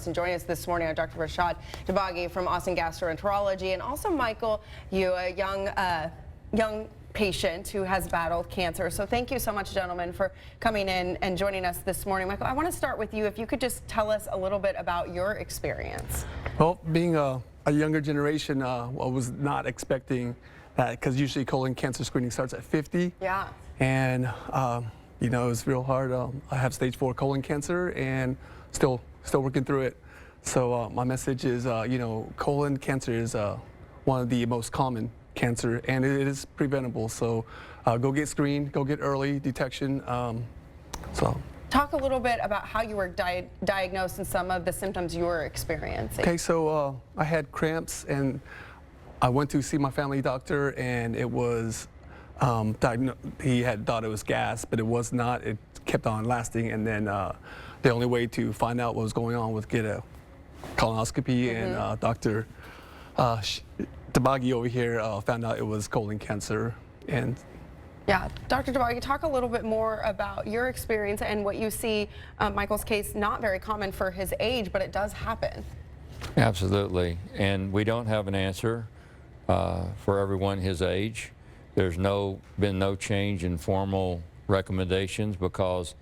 and joining us this morning are Dr. Shad Dabaghi from Gastroenterology, and also Michael, you a young patient who has battled cancer. So thank you so much, gentlemen, for coming in and joining us this morning. Michael, I want to start with you. If you could just tell us a little bit about your experience. Well, being a younger generation, I was not expecting that, because usually colon cancer screening starts at 50. Yeah. And you know, it was real hard. I have stage 4 colon cancer and still working through it. So my message is, you know, colon cancer is one of the most common cancer, and it is preventable. So go get screened, go get early detection. Talk a little bit about how you were diagnosed and some of the symptoms you were experiencing. Okay, so I had cramps, and I went to see my family doctor, and it was he had thought it was gas, but it was not. It kept on lasting, and then the only way to find out what was going on was get a colonoscopy, and Dr. Dabaghi over here found out it was colon cancer. And yeah, Dr. Dabaghi, talk a little bit more about your experience and what you see. Michael's case, not very common for his age, but it does happen. Absolutely, and we don't have an answer for everyone his age. There's been no change in formal recommendations, because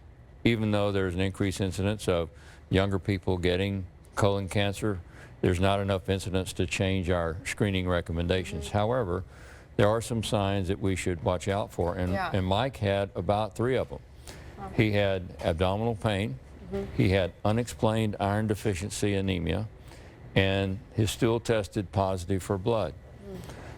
even though there's an increased incidence of younger people getting colon cancer, there's not enough incidence to change our screening recommendations. However, there are some signs that we should watch out for, and Mike had about 3 of them. He had abdominal pain, he had unexplained iron deficiency anemia, and his stool tested positive for blood.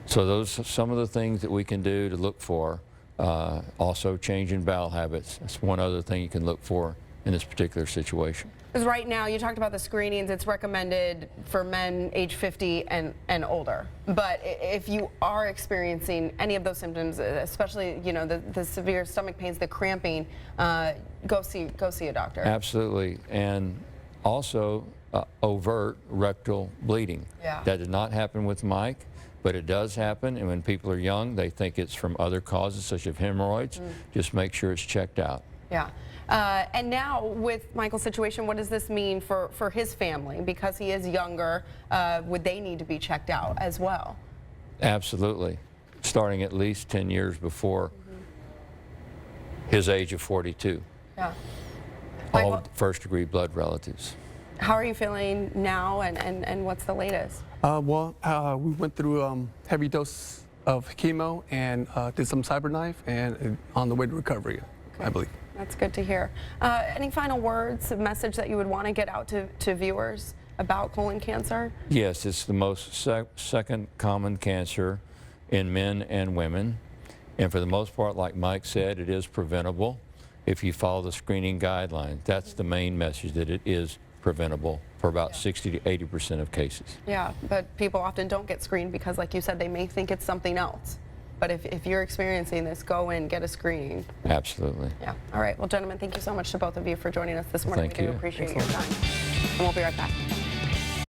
So those are some of the things that we can do to look for. Also change in bowel habits. That's one other thing you can look for in this particular situation. Because right now, you talked about the screenings, it's recommended for men age 50 and older. But if you are experiencing any of those symptoms, especially, you know, the severe stomach pains, the cramping, go see a doctor. Absolutely. And also overt rectal bleeding. Yeah. That did not happen with Mike, but it does happen, and when people are young, they think it's from other causes, such as hemorrhoids. Just make sure it's checked out. Yeah. And now, with Michael's situation, what does this mean for his family? Because he is younger, would they need to be checked out as well? Absolutely. Starting at least 10 years before his age of 42. Yeah. All first-degree blood relatives. How are you feeling now, and what's the latest? We went through heavy dose of chemo and did some CyberKnife, and on the way to recovery, I believe. That's good to hear. Any final words, a message that you would want to get out to viewers about colon cancer? Yes, it's the most second common cancer in men and women. And for the most part, like Mike said, it is preventable if you follow the screening guidelines. That's the main message, that it is preventable for about 60 to 80% of cases. Yeah, but people often don't get screened because, like you said, they may think it's something else. But if you're experiencing this, go in, get a screening. Absolutely. Yeah. All right. Well, gentlemen, thank you so much to both of you for joining us this morning. Thank we you. do appreciate your time. And we'll be right back.